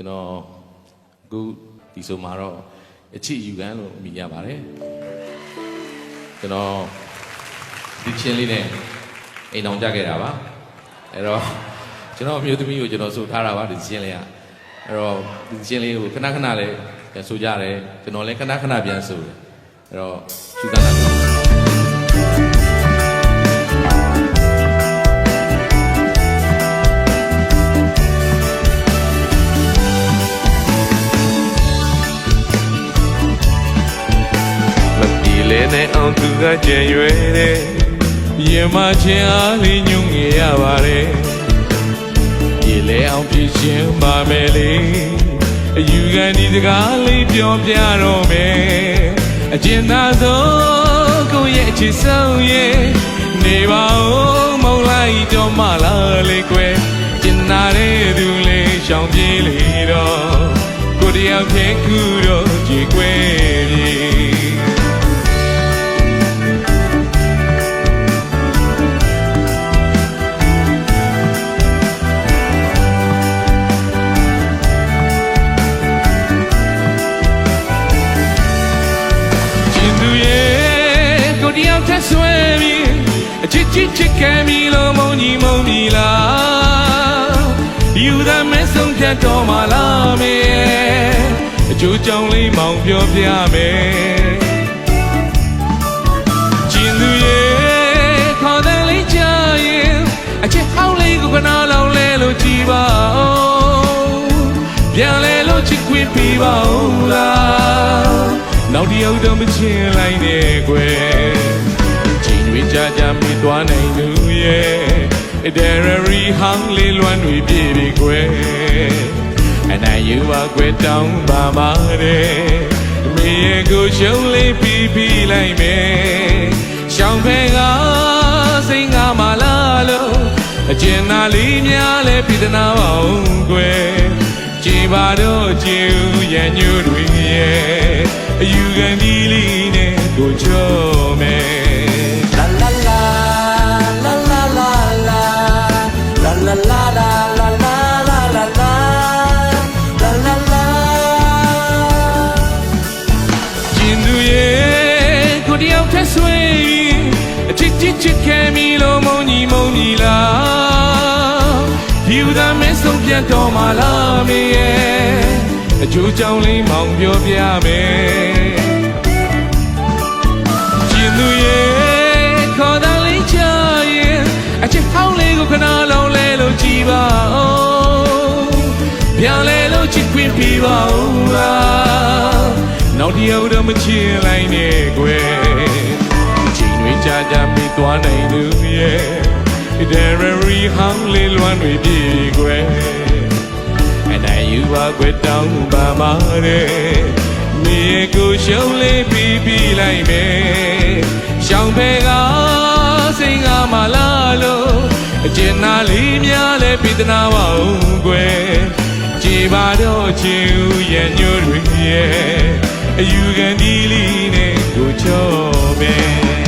ကျွန်တော်အခုဒီဆိုမှာတော့အချစ်ယူကန်လို့မြင်ရပါတယ်ကျွန်တော်ဒီချင်းလေးနဲ့အိမ်အောင်ကြခဲ့တာပါအဲ့တော့ကျွန်တော်အမျိုးသမီးကိုကျွန်တော်ဆိုထားတာပါဒီချင်းလေးကအဲ့တော့ဒီချင်းလေးကိုခဏခဏလေးပြန်ဆိုကြတယ်ကျွန်တော်လည်းခဏခဏပြန်ဆိုတယ်အဲ့တော့ယူကန်တာလဲနဲ့အောင်သူကကြံရွယ်တယ်ရင်မချင်းအားလေးညွှန်ငယ်ရပါတယ်ပြေလဲအောင်ပြည့်ရှင်ပါမယ်လေအယူခံဒီစကားလေးပြောပြတော့မယ်အကျဉ်းသားဆုံးကိုယ့်ရဲ့အချစ်ဆုံးရဲ့နေပါဦးမုံလိုက်တော့မှလားလေကွယ်ကျင်နာတဲ့သူလေးရှောင်ပြေးလေတော့ကိုတယောက်တည်းကူတော့ကြည်ကွယ်ပြေဆွဲပြီးအချစ်ချစ်ချစ်ခံပြီးလို့မုံကြီးမုံကြီးလားယူသားမဲဆုံးဖြတ်တော်မလားမေအကျိုးကြောင့်လေးမောင်ပြောပြမယ်ကျင်သူရဲ့ခေါ်တဲ့လေးချရင်အချစ်ဟောင်းလေးကိုခဏလောက်လဲလို့ကြည်ပါဦးပြန်လဲလို့ချစ်ခွင့်ပေးပါဦးလားနောက်တယောက်တော့မချင်လိုက်နဲ့ကွယ်ကြာကြာမိသွားနိုင်သူရဲ့ဒယ်ရီဟောင်းလေးလွမ်းတွေပြေပြီကွယ်အနိုင်ယူပါကွယ်တောင်းပါပါတယ်မေရဲ့ကိုရှုံးလေးပြီးလိုက်မယ်ရှောင်းဖဲကစိတ်ငါမလာလို့အကျဉ်းသားလေးများလဲပြည်သနာပါအောင်ကွယ်ကြည်ပါတော့ကြည်ဦးရညို့တွေရဲ့အယူခံဒီလေးနဲ့ကိုချောမယ်ဆွေအချစ်ချစ်ချစ်ခဲမီလို့မုံကြီးမုံကြီးလားဖြူသားမဲဆုံးပြတ်တော်မလားမေရဲ့အကျိုးကြောင့်လေးမောင်ပြောပြမယ်ကျင်သူရဲ့ခေါ်တဲ့လေးချရင်အချစ်ဟောင်းလေးကိုခဏလုံးလဲလို့ကြည်ပါဦးပြန်လဲလို့ချစ်ခွင့်ပေးပါဦးလားနောက်တယောက်တော့မချင်လိုက်နဲ့ကွယ်ကြာကြာမိသွားနိုင်သူရဲ့ဒယ်ရီဟောင်းလေးလွမ်းတွေပြေကွယ်အနိုင်ယူပါကွယ်တောင်းပါပါတယ်မိရဲ့ကိုရှုံးလေးပြီးလိုက်မယ်ရှောင်းဖဲကစိတ်ငါမလာလို့အကျဉ်းသားလေးများလဲပြည်သနာပါအောင်ကွယ်ကြည်ပါတော့ချင်ဦးရဲ့ညို့တွေရဲ့အယူခံဒီလေးနဲ့ကိုချောမယ်